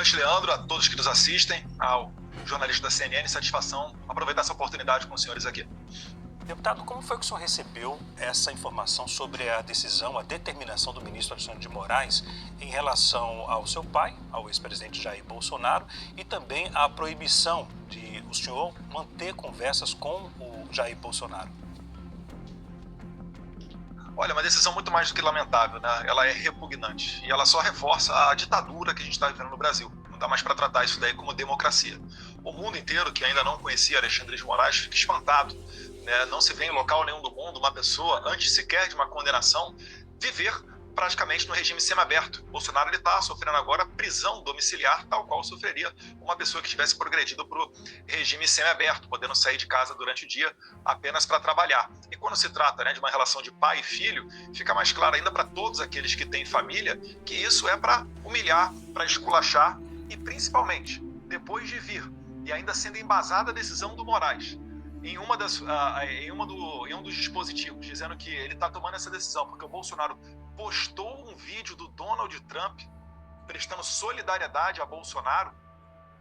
noite, Leandro, a todos que nos assistem, ao jornalista da CNN, satisfação aproveitar essa oportunidade com os senhores aqui. Deputado, como foi que o senhor recebeu essa informação sobre a decisão, a determinação do ministro Alexandre de Moraes em relação ao seu pai, ao ex-presidente Jair Bolsonaro, e também a proibição de o senhor manter conversas com o Jair Bolsonaro? Olha, uma decisão muito mais do que lamentável, né? Ela é repugnante e ela só reforça a ditadura que a gente está vivendo no Brasil. Não dá mais para tratar isso daí como democracia. O mundo inteiro, que ainda não conhecia Alexandre de Moraes, fica espantado, né? Não se vê em local nenhum do mundo uma pessoa, antes sequer de uma condenação, viver praticamente no regime semiaberto. Bolsonaro está sofrendo agora prisão domiciliar, tal qual sofreria uma pessoa que tivesse progredido para o regime semiaberto, podendo sair de casa durante o dia apenas para trabalhar. E quando se trata, né, de uma relação de pai e filho, fica mais claro ainda para todos aqueles que têm família que isso é para humilhar, para esculachar e principalmente, depois de vir e ainda sendo embasada a decisão do Moraes, em um dos dispositivos, dizendo que ele está tomando essa decisão porque o Bolsonaro postou um vídeo do Donald Trump prestando solidariedade a Bolsonaro,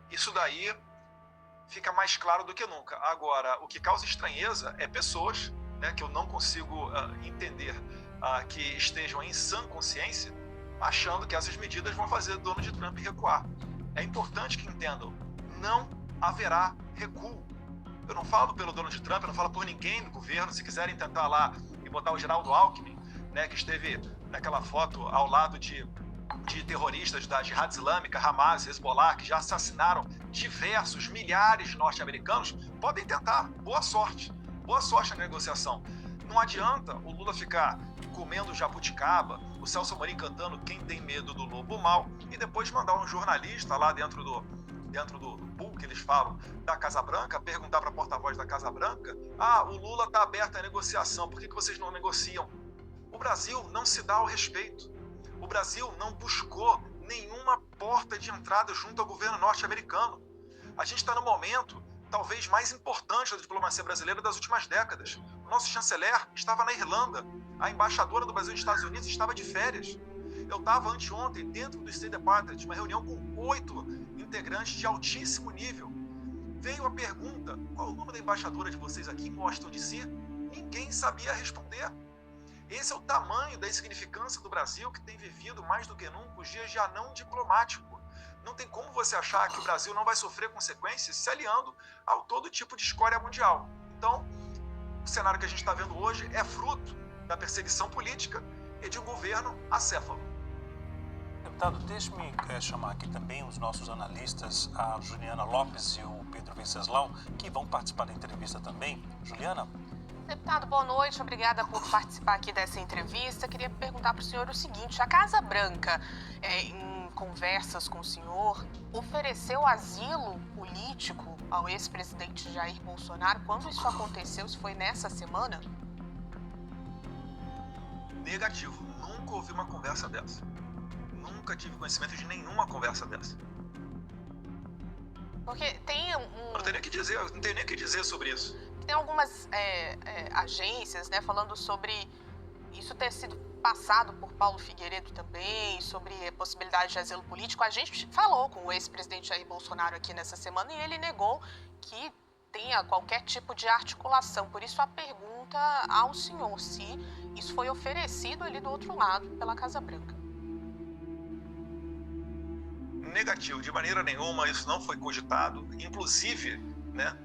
isso daí fica mais claro do que nunca. Agora, o que causa estranheza é pessoas, né, que eu não consigo entender que estejam em sã consciência, achando que essas medidas vão fazer Donald Trump recuar. É importante que entendam, não haverá recuo. Eu não falo pelo Donald Trump, eu não falo por ninguém do governo. Se quiserem tentar lá e botar o Geraldo Alckmin, né, que esteve naquela foto ao lado de terroristas da Jihad Islâmica, Hamas, Hezbollah, que já assassinaram diversos, milhares de norte-americanos, podem tentar. Boa sorte na negociação. Não adianta o Lula ficar comendo jabuticaba, o Celso Amorim cantando Quem Tem Medo do Lobo Mau, e depois mandar um jornalista lá dentro do pool que eles falam da Casa Branca, perguntar para a porta-voz da Casa Branca: o Lula está aberto à negociação, por que vocês não negociam? O Brasil não se dá ao respeito. O Brasil não buscou nenhuma porta de entrada junto ao governo norte-americano. A gente está no momento talvez mais importante da diplomacia brasileira das últimas décadas. O nosso chanceler estava na Irlanda, a embaixadora do Brasil nos Estados Unidos estava de férias. Eu estava anteontem dentro do State Department, uma reunião com 8 integrantes de altíssimo nível. Veio a pergunta: qual o nome da embaixadora de vocês aqui em Washington DC? Ninguém sabia responder. Esse é o tamanho da insignificância do Brasil, que tem vivido mais do que nunca os dias de anão diplomático. Não tem como você achar que o Brasil não vai sofrer consequências se aliando ao todo tipo de escória mundial. Então, o cenário que a gente está vendo hoje é fruto da perseguição política e de um governo acéfalo. Deputado, deixe-me chamar aqui também os nossos analistas, a Juliana Lopes e o Pedro Venceslau, que vão participar da entrevista também. Juliana? Deputado, boa noite. Obrigada por participar aqui dessa entrevista. Queria perguntar para o senhor o seguinte: a Casa Branca, em conversas com o senhor, ofereceu asilo político ao ex-presidente Jair Bolsonaro? Quando isso aconteceu? Isso foi nessa semana? Negativo. Nunca ouvi uma conversa dessa. Nunca tive conhecimento de nenhuma conversa dessa. Porque tem Não tenho nem o que dizer sobre isso. Tem algumas agências, né, falando sobre isso ter sido passado por Paulo Figueiredo também, sobre a possibilidade de asilo político. A gente falou com o ex-presidente Jair Bolsonaro aqui nessa semana e ele negou que tenha qualquer tipo de articulação. Por isso a pergunta ao senhor se isso foi oferecido ali do outro lado pela Casa Branca. Negativo, de maneira nenhuma, isso não foi cogitado. Inclusive, né,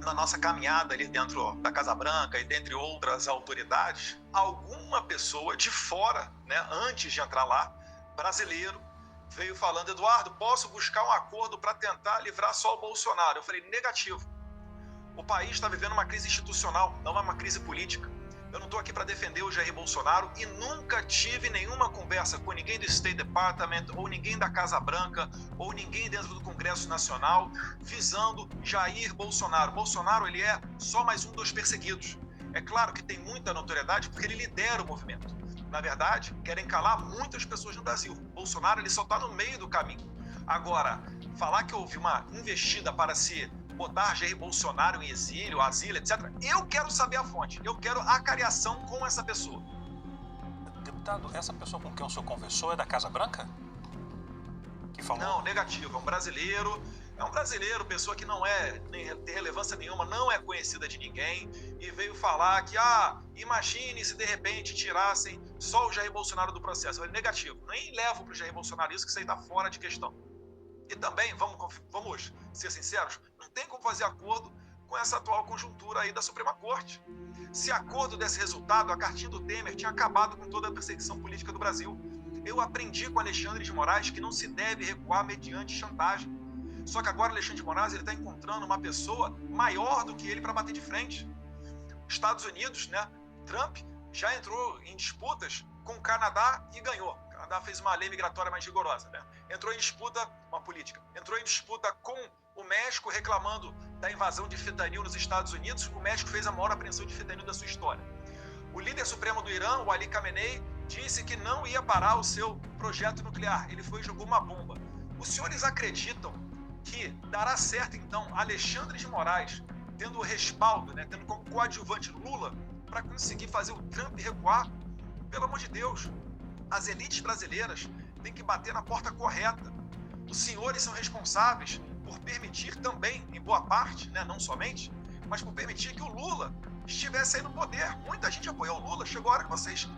na nossa caminhada ali dentro da Casa Branca e dentre outras autoridades, alguma pessoa de fora, né, antes de entrar lá, brasileiro, veio falando: Eduardo, posso buscar um acordo para tentar livrar só o Bolsonaro? Eu falei: negativo. O país está vivendo uma crise institucional, não é uma crise política. Eu não estou aqui para defender o Jair Bolsonaro e nunca tive nenhuma conversa com ninguém do State Department ou ninguém da Casa Branca ou ninguém dentro do Congresso Nacional visando Jair Bolsonaro. Bolsonaro, ele é só mais um dos perseguidos. É claro que tem muita notoriedade porque ele lidera o movimento. Na verdade, querem calar muitas pessoas no Brasil. Bolsonaro, ele só está no meio do caminho. Agora, falar que houve uma investida para se botar Jair Bolsonaro em exílio, asilo, etc. Eu quero saber a fonte, eu quero a cariação com essa pessoa. Deputado, essa pessoa com quem o senhor conversou é da Casa Branca? que falou... Não, negativo. É um brasileiro, pessoa que não tem relevância nenhuma, não é conhecida de ninguém, e veio falar que, imagine se de repente tirassem só o Jair Bolsonaro do processo. É negativo. Nem levo para o Jair Bolsonaro isso, que isso aí está fora de questão. E também, vamos ser sinceros, não tem como fazer acordo com essa atual conjuntura aí da Suprema Corte. Se acordo desse resultado, a cartinha do Temer tinha acabado com toda a perseguição política do Brasil. Eu aprendi com Alexandre de Moraes que não se deve recuar mediante chantagem. Só que agora Alexandre de Moraes está encontrando uma pessoa maior do que ele para bater de frente. Estados Unidos, Trump já entrou em disputas com o Canadá e ganhou. O Canadá fez uma lei migratória mais rigorosa. Entrou em disputa, uma política, entrou em disputa com o México reclamando da invasão de fentanil nos Estados Unidos. O México fez a maior apreensão de fentanil da sua história. O líder supremo do Irã, o Ali Khamenei, disse que não ia parar o seu projeto nuclear. Ele foi e jogou uma bomba. Os senhores acreditam que dará certo, então, Alexandre de Moraes tendo o respaldo, tendo como coadjuvante Lula, para conseguir fazer o Trump recuar? Pelo amor de Deus, as elites brasileiras têm que bater na porta correta. Os senhores são responsáveis por permitir também, em boa parte, não somente, mas por permitir que o Lula estivesse aí no poder. Muita gente apoiou o Lula. Chegou a hora que vocês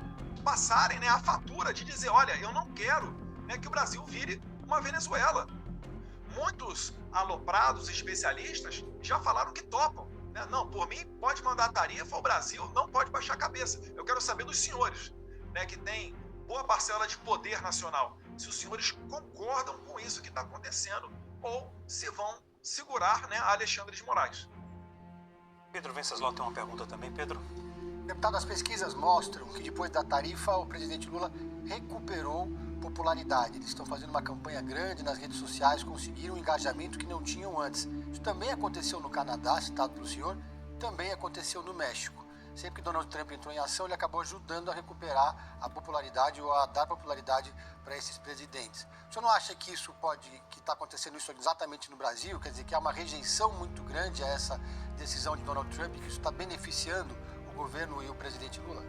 passarem a fatura de dizer, olha, eu não quero que o Brasil vire uma Venezuela. Muitos aloprados especialistas já falaram que topam. Não, por mim, pode mandar a tarifa, o Brasil não pode baixar a cabeça. Eu quero saber dos senhores, que têm boa parcela de poder nacional, se os senhores concordam com isso que está acontecendo ou se vão segurar Alexandre de Moraes. Pedro Venceslau tem uma pergunta também. Pedro? Deputado, as pesquisas mostram que depois da tarifa o presidente Lula recuperou popularidade. Eles estão fazendo uma campanha grande nas redes sociais, conseguiram um engajamento que não tinham antes. Isso também aconteceu no Canadá, citado pelo senhor, também aconteceu no México. Sempre que Donald Trump entrou em ação, ele acabou ajudando a recuperar a popularidade ou a dar popularidade para esses presidentes. O senhor não acha que isso que está acontecendo isso exatamente no Brasil? Quer dizer, que há uma rejeição muito grande a essa decisão de Donald Trump, que isso está beneficiando o governo e o presidente Lula?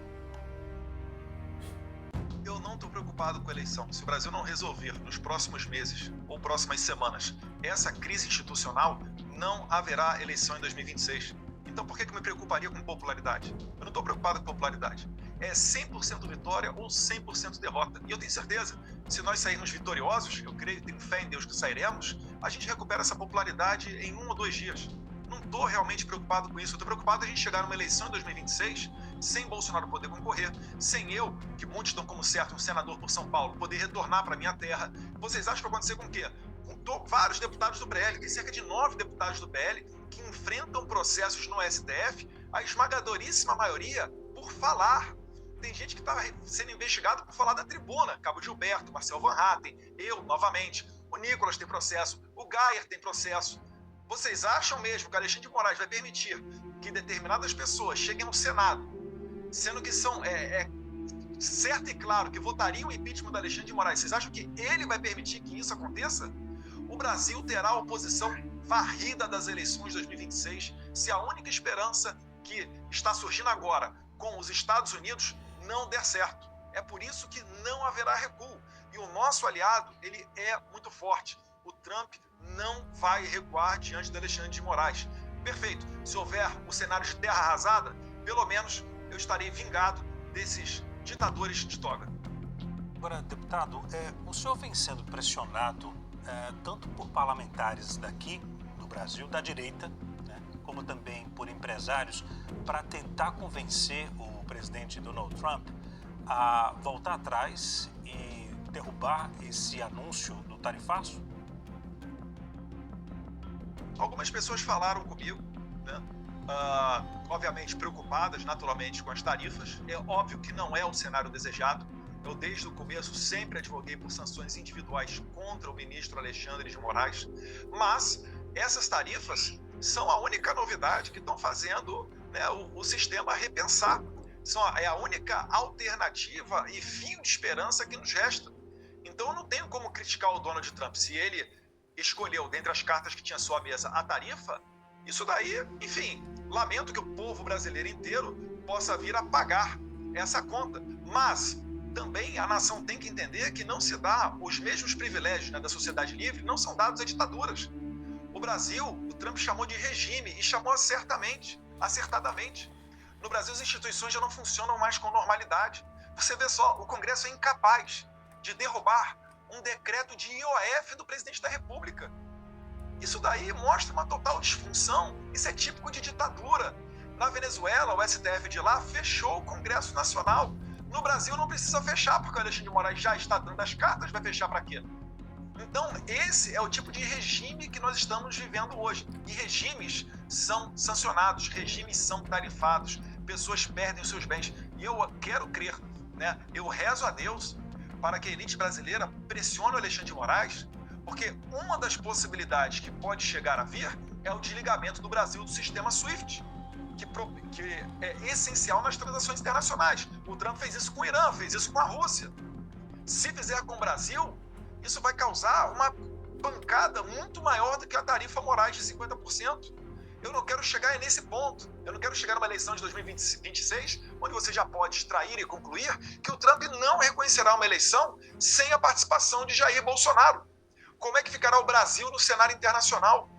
Eu não estou preocupado com a eleição. Se o Brasil não resolver nos próximos meses ou próximas semanas essa crise institucional, não haverá eleição em 2026. Então por que eu me preocuparia com popularidade? Eu não estou preocupado com popularidade. É 100% vitória ou 100% derrota. E eu tenho certeza, se nós sairmos vitoriosos, eu creio, tenho fé em Deus que sairemos, a gente recupera essa popularidade em 1 ou 2 dias. Não estou realmente preocupado com isso. Eu estou preocupado em a gente chegar numa eleição em 2026 sem Bolsonaro poder concorrer, sem eu, que muitos dão como certo, um senador por São Paulo, poder retornar para minha terra. Vocês acham que vai acontecer com o quê? Com vários deputados do PL, tem cerca de 9 deputados do PL que enfrentam processos no STF, a esmagadoríssima maioria por falar. Tem gente que está sendo investigado por falar da tribuna. Cabo Gilberto, Marcel Van Hatten, eu, novamente. O Nicolas tem processo, o Gayer tem processo. Vocês acham mesmo que Alexandre de Moraes vai permitir que determinadas pessoas cheguem no Senado, sendo que são certo e claro que votariam o impeachment do Alexandre de Moraes? Vocês acham que ele vai permitir que isso aconteça? O Brasil terá a oposição varrida das eleições de 2026 se a única esperança que está surgindo agora com os Estados Unidos não der certo. É por isso que não haverá recuo. E o nosso aliado, ele é muito forte. O Trump não vai recuar diante do Alexandre de Moraes. Perfeito. Se houver o cenário de terra arrasada, pelo menos eu estarei vingado desses ditadores de toga. Agora, deputado, o senhor vem sendo pressionado tanto por parlamentares daqui do Brasil, da direita, como também por empresários, para tentar convencer o presidente Donald Trump a voltar atrás e derrubar esse anúncio do tarifaço? Algumas pessoas falaram comigo, obviamente preocupadas naturalmente com as tarifas. É óbvio que não é o cenário desejado. Eu, desde o começo, sempre advoguei por sanções individuais contra o ministro Alexandre de Moraes, mas essas tarifas são a única novidade que estão fazendo o sistema repensar. É a única alternativa e fio de esperança que nos resta. Então eu não tenho como criticar o Donald Trump. Se ele escolheu, dentre as cartas que tinha à sua mesa, a tarifa, isso daí, enfim, lamento que o povo brasileiro inteiro possa vir a pagar essa conta. Mas também a nação tem que entender que não se dá os mesmos privilégios, né, da sociedade livre, não são dados a ditaduras. O Brasil, o Trump chamou de regime e chamou acertadamente. No Brasil, as instituições já não funcionam mais com normalidade. Você vê só, o Congresso é incapaz de derrubar um decreto de IOF do presidente da República. Isso daí mostra uma total disfunção. Isso é típico de ditadura. Na Venezuela, o STF de lá fechou o Congresso Nacional. No Brasil não precisa fechar, porque o Alexandre de Moraes já está dando as cartas, vai fechar para quê? Então, esse é o tipo de regime que nós estamos vivendo hoje. E regimes são sancionados, regimes são tarifados, pessoas perdem os seus bens. E eu quero crer, né? Eu rezo a Deus para que a elite brasileira pressione o Alexandre de Moraes, porque uma das possibilidades que pode chegar a vir é o desligamento do Brasil do sistema SWIFT, que é essencial nas transações internacionais. O Trump fez isso com o Irã, fez isso com a Rússia. Se fizer com o Brasil, isso vai causar uma pancada muito maior do que a tarifa Moraes de 50%. Eu não quero chegar nesse ponto. Eu não quero chegar numa eleição de 2026, onde você já pode extrair e concluir que o Trump não reconhecerá uma eleição sem a participação de Jair Bolsonaro. Como é que ficará o Brasil no cenário internacional?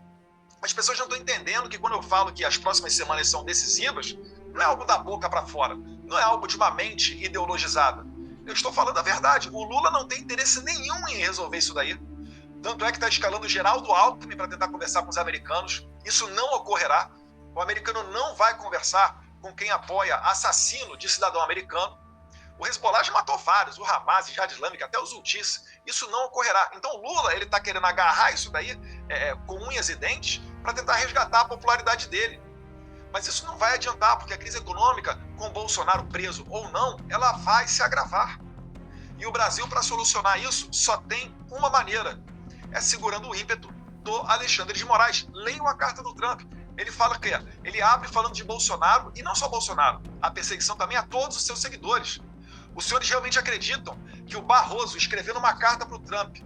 As pessoas não estão entendendo que quando eu falo que as próximas semanas são decisivas, não é algo da boca para fora, não é algo de uma mente ideologizada. Eu estou falando a verdade. O Lula não tem interesse nenhum em resolver isso daí. Tanto é que está escalando Geraldo Alckmin para tentar conversar com os americanos. Isso não ocorrerá. O americano não vai conversar com quem apoia assassino de cidadão americano. O Hezbollah já matou vários, o Hamas, o Jihad Islâmica, até os Houthis. Isso não ocorrerá. Então o Lula está querendo agarrar isso daí com unhas e dentes para tentar resgatar a popularidade dele. Mas isso não vai adiantar, porque a crise econômica, com o Bolsonaro preso ou não, ela vai se agravar. E o Brasil, para solucionar isso, só tem uma maneira. É segurando o ímpeto do Alexandre de Moraes. Leiam a carta do Trump. Ele fala que ele abre falando de Bolsonaro, e não só Bolsonaro, a perseguição também a todos os seus seguidores. Os senhores realmente acreditam que o Barroso, escrevendo uma carta para o Trump,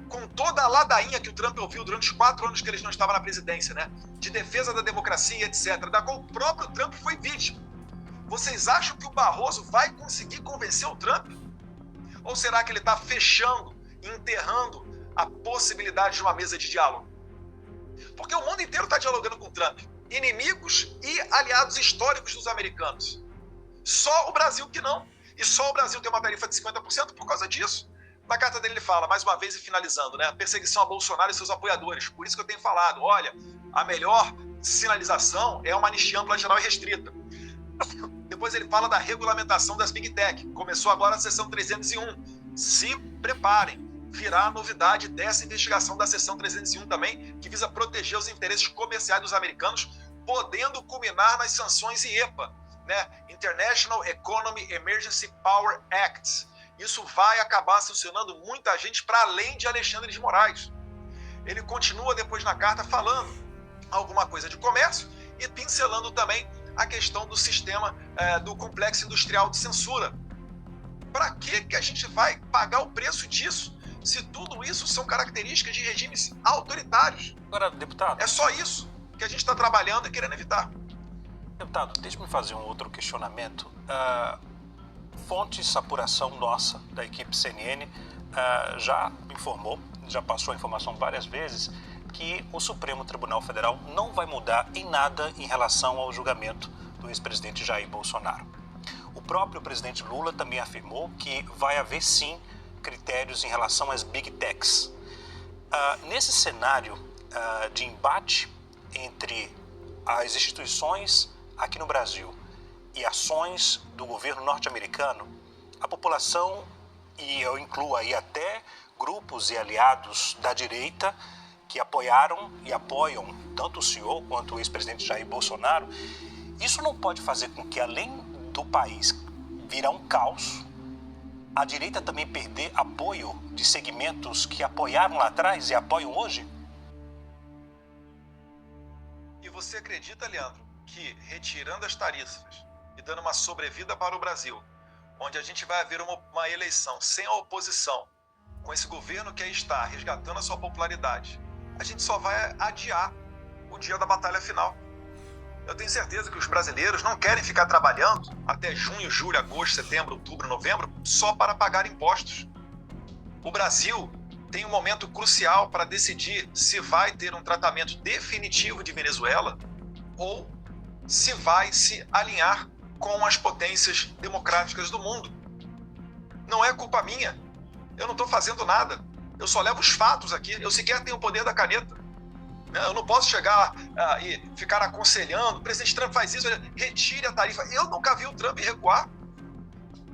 com toda a ladainha que o Trump ouviu durante os 4 anos que ele não estava na presidência, né, de defesa da democracia, etc., da qual o próprio Trump foi vítima, vocês acham que o Barroso vai conseguir convencer o Trump? Ou será que ele está fechando, enterrando a possibilidade de uma mesa de diálogo? Porque o mundo inteiro está dialogando com o Trump, inimigos e aliados históricos dos americanos. Só o Brasil que não. E só o Brasil tem uma tarifa de 50% por causa disso. Na carta dele ele fala, mais uma vez e finalizando, né, perseguição a Bolsonaro e seus apoiadores. Por isso que eu tenho falado, olha, a melhor sinalização é uma anistia ampla, geral e restrita. Depois ele fala da regulamentação das Big Tech. Começou agora a sessão 301. Se preparem, virá a novidade dessa investigação da sessão 301 também, que visa proteger os interesses comerciais dos americanos, podendo culminar nas sanções IEPA, né? International Economy Emergency Power Act. Isso vai acabar sancionando muita gente para além de Alexandre de Moraes. Ele continua depois na carta falando alguma coisa de comércio e pincelando também a questão do sistema do complexo industrial de censura. Para que a gente vai pagar o preço disso, se tudo isso são características de regimes autoritários? Agora, deputado... É só isso que a gente está trabalhando e querendo evitar. Deputado, deixe-me fazer um outro questionamento. Fontes, apuração nossa, da equipe CNN, já informou, já passou a informação várias vezes, que o Supremo Tribunal Federal não vai mudar em nada em relação ao julgamento do ex-presidente Jair Bolsonaro. O próprio presidente Lula também afirmou que vai haver, sim, critérios em relação às Big Techs. Nesse cenário de embate entre as instituições aqui no Brasil e ações do governo norte-americano, a população, e eu incluo aí até grupos e aliados da direita que apoiaram e apoiam tanto o senhor quanto o ex-presidente Jair Bolsonaro, isso não pode fazer com que, além do país virar um caos, a direita também perder apoio de segmentos que apoiaram lá atrás e apoiam hoje? E você acredita, Leandro, que retirando as tarifas e dando uma sobrevida para o Brasil, onde a gente vai haver uma eleição sem a oposição, com esse governo que aí está resgatando a sua popularidade, a gente só vai adiar o dia da batalha final. Eu tenho certeza que os brasileiros não querem ficar trabalhando até junho, julho, agosto, setembro, outubro, novembro só para pagar impostos. O Brasil tem um momento crucial para decidir se vai ter um tratamento definitivo de Venezuela ou se vai se alinhar com as potências democráticas do mundo. Não é culpa minha. Eu não estou fazendo nada. Eu só levo os fatos aqui. Eu sequer tenho o poder da caneta. Eu não posso chegar e ficar aconselhando. O presidente Trump faz isso, retire a tarifa. Eu nunca vi o Trump recuar.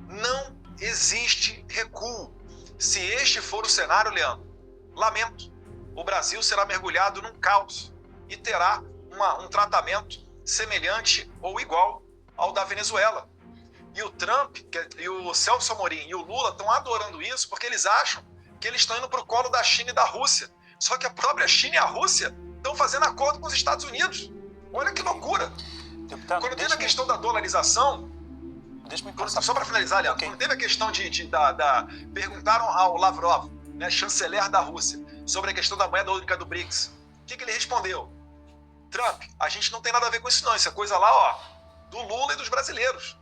Não existe recuo. Se este for o cenário, Leandro, lamento. O Brasil será mergulhado num caos e terá um tratamento semelhante ou igual ao da Venezuela. E o Trump, e o Celso Amorim e o Lula estão adorando isso porque eles acham que eles estão indo para o colo da China e da Rússia. Só que a própria China e a Rússia estão fazendo acordo com os Estados Unidos. Olha que loucura. Deputado, quando teve a questão da dolarização, só para finalizar, Leandro, quando teve a questão perguntaram ao Lavrov, né, chanceler da Rússia, sobre a questão da moeda única do BRICS. O que ele respondeu? Trump, a gente não tem nada a ver com isso não, isso é coisa lá, ó, do Lula e dos brasileiros.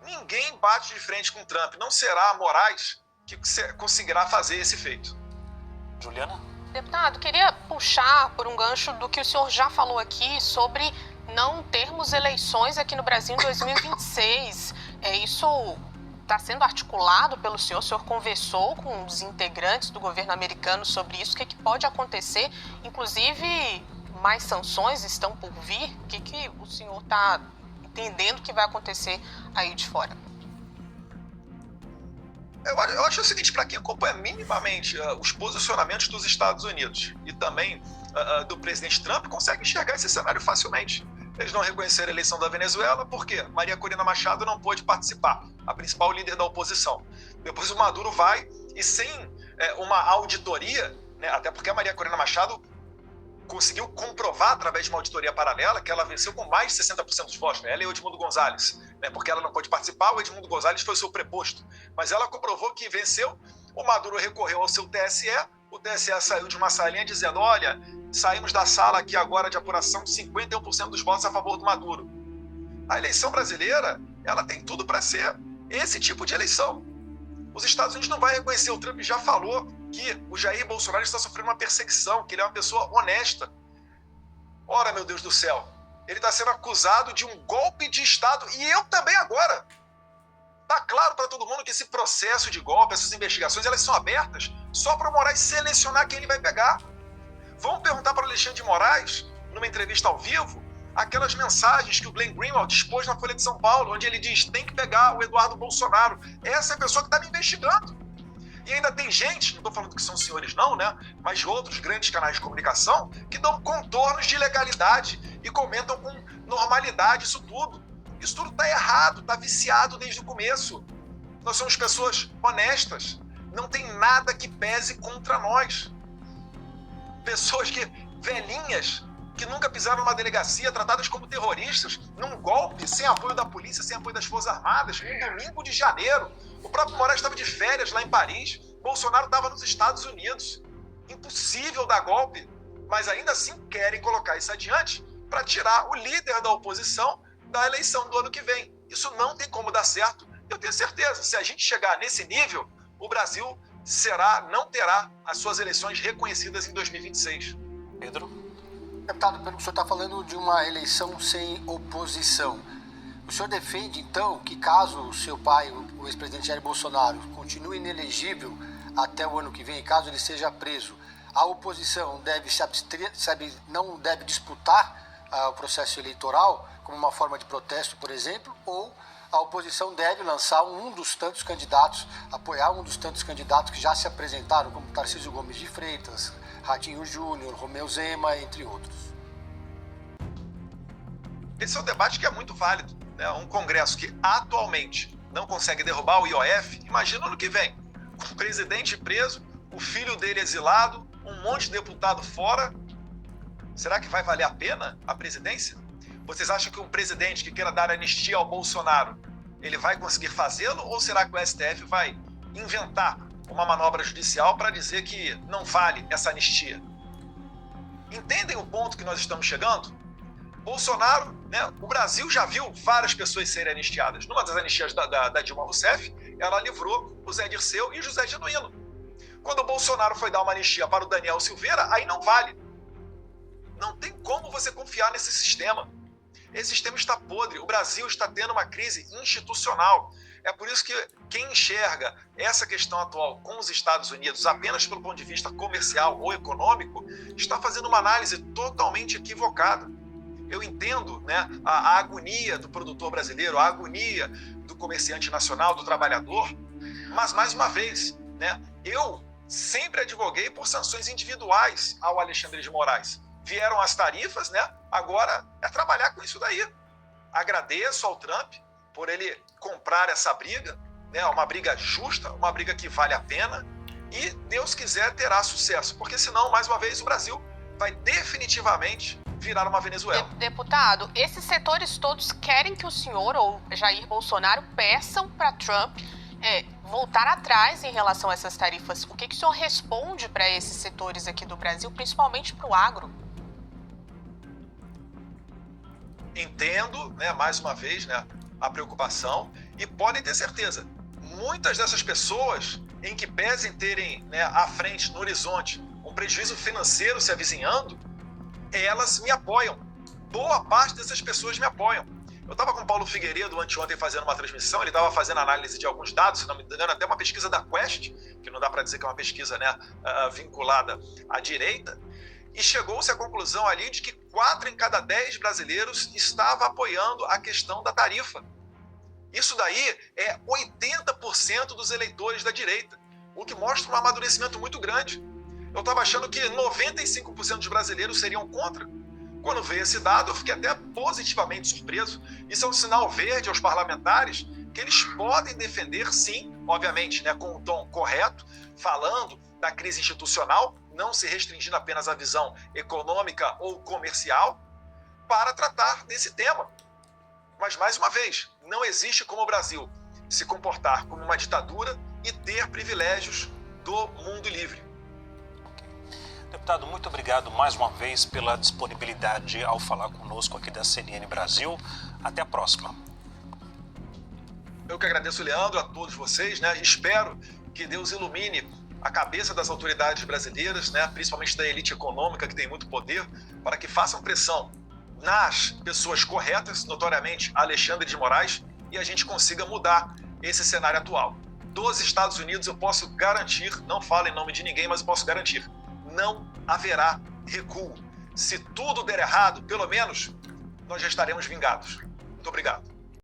Ninguém bate de frente com Trump, não será Moraes que conseguirá fazer esse feito. Juliana? Deputado, queria puxar por um gancho do que o senhor já falou aqui sobre não termos eleições aqui no Brasil em 2026. Isso está sendo articulado pelo senhor? O senhor conversou com os integrantes do governo americano sobre isso? O que pode acontecer? Inclusive, mais sanções estão por vir? O que o senhor está entendendo que vai acontecer aí de fora? Eu acho o seguinte, para quem acompanha minimamente os posicionamentos dos Estados Unidos e também do presidente Trump, consegue enxergar esse cenário facilmente. Eles não reconheceram a eleição da Venezuela porque Maria Corina Machado não pôde participar, a principal líder da oposição. Depois o Maduro vai e sem uma auditoria, né, até porque a Maria Corina Machado conseguiu comprovar através de uma auditoria paralela que ela venceu com mais de 60% dos votos, né? Ela e o Edmundo Gonzalez, né? Porque ela não pôde participar, o Edmundo Gonzalez foi o seu preposto, mas ela comprovou que venceu. O Maduro recorreu ao seu TSE, o TSE saiu de uma salinha dizendo, olha, saímos da sala aqui agora de apuração, 51% dos votos a favor do Maduro. A eleição brasileira, ela tem tudo para ser esse tipo de eleição. Os Estados Unidos não vão reconhecer, o Trump já falou que o Jair Bolsonaro está sofrendo uma perseguição, que ele é uma pessoa honesta. Ora, meu Deus do céu, ele está sendo acusado de um golpe de Estado, e eu também agora. Está claro para todo mundo que esse processo de golpe, essas investigações, elas são abertas só para o Moraes selecionar quem ele vai pegar. Vamos perguntar para o Alexandre de Moraes, numa entrevista ao vivo, aquelas mensagens que o Glenn Greenwald expôs na Folha de São Paulo, onde ele diz, tem que pegar o Eduardo Bolsonaro. Essa é a pessoa que está me investigando. E ainda tem gente, não estou falando que são senhores não, né? Mas de outros grandes canais de comunicação que dão contornos de legalidade e comentam com normalidade isso tudo. Isso tudo está errado, está viciado desde o começo. Nós somos pessoas honestas. Não tem nada que pese contra nós. Pessoas velhinhas, que nunca pisaram numa delegacia, tratadas como terroristas, num golpe, sem apoio da polícia, sem apoio das Forças Armadas, em domingo de janeiro. O próprio Moraes estava de férias lá em Paris, Bolsonaro estava nos Estados Unidos. Impossível dar golpe, mas ainda assim querem colocar isso adiante para tirar o líder da oposição da eleição do ano que vem. Isso não tem como dar certo. Eu tenho certeza, se a gente chegar nesse nível, o Brasil não terá as suas eleições reconhecidas em 2026. Pedro? Deputado, pelo que o senhor está falando de uma eleição sem oposição, o senhor defende, então, que caso o seu pai, o ex-presidente Jair Bolsonaro, continue inelegível até o ano que vem, caso ele seja preso, a oposição deve não deve disputar o processo eleitoral como uma forma de protesto, por exemplo, ou a oposição deve lançar um dos tantos candidatos, apoiar um dos tantos candidatos que já se apresentaram, como Tarcísio Gomes de Freitas, Ratinho Júnior, Romeu Zema, entre outros. Esse é um debate que é muito válido, né? Um Congresso que atualmente não consegue derrubar o IOF, imagina ano que vem, com o presidente preso, o filho dele exilado, um monte de deputado fora. Será que vai valer a pena a presidência? Vocês acham que um presidente que queira dar anistia ao Bolsonaro, ele vai conseguir fazê-lo? Ou será que o STF vai inventar uma manobra judicial para dizer que não vale essa anistia? Entendem o ponto que nós estamos chegando? Bolsonaro, né, o Brasil já viu várias pessoas serem anistiadas. Numa das anistias da Dilma Rousseff, ela livrou o Zé Dirceu e José Genuíno. Quando o Bolsonaro foi dar uma anistia para o Daniel Silveira, aí não vale. Não tem como você confiar nesse sistema. Esse sistema está podre. O Brasil está tendo uma crise institucional. É por isso que quem enxerga essa questão atual com os Estados Unidos apenas pelo ponto de vista comercial ou econômico, está fazendo uma análise totalmente equivocada. Eu entendo, né, a agonia do produtor brasileiro, a agonia do comerciante nacional, do trabalhador, mas, mais uma vez, né, eu sempre advoguei por sanções individuais ao Alexandre de Moraes. Vieram as tarifas, né? Agora é trabalhar com isso daí. Agradeço ao Trump por ele comprar essa briga, né? Uma briga justa, uma briga que vale a pena, e Deus quiser terá sucesso, porque senão, mais uma vez, o Brasil vai definitivamente virar uma Venezuela. Deputado, esses setores todos querem que o senhor ou Jair Bolsonaro peçam para Trump voltar atrás em relação a essas tarifas. O que o senhor responde para esses setores aqui do Brasil, principalmente para o agro? Entendo, né, mais uma vez, né, a preocupação, e podem ter certeza, muitas dessas pessoas, em que pesem terem, né, à frente, no horizonte, um prejuízo financeiro se avizinhando, elas me apoiam. Boa parte dessas pessoas me apoiam. Eu estava com o Paulo Figueiredo anteontem fazendo uma transmissão, ele estava fazendo análise de alguns dados, se não me engano, até uma pesquisa da Quest, que não dá para dizer que é uma pesquisa, né, vinculada à direita, e chegou-se à conclusão ali de que 4 em cada 10 brasileiros estava apoiando a questão da tarifa. Isso daí é 80% dos eleitores da direita, o que mostra um amadurecimento muito grande. Eu estava achando que 95% dos brasileiros seriam contra. Quando veio esse dado, eu fiquei até positivamente surpreso. Isso é um sinal verde aos parlamentares que eles podem defender, sim, obviamente, né, com o tom correto, falando da crise institucional, não se restringindo apenas à visão econômica ou comercial, para tratar desse tema. Mas, mais uma vez, não existe como o Brasil se comportar como uma ditadura e ter privilégios do mundo livre. Deputado, muito obrigado mais uma vez pela disponibilidade ao falar conosco aqui da CNN Brasil. Até a próxima. Eu que agradeço, Leandro, a todos vocês, né? Espero que Deus ilumine a cabeça das autoridades brasileiras, né? Principalmente da elite econômica, que tem muito poder, para que façam pressão nas pessoas corretas, notoriamente Alexandre de Moraes, e a gente consiga mudar esse cenário atual. Dos Estados Unidos, eu posso garantir, não falo em nome de ninguém, mas eu posso garantir, não haverá recuo. Se tudo der errado, pelo menos nós já estaremos vingados. Muito obrigado.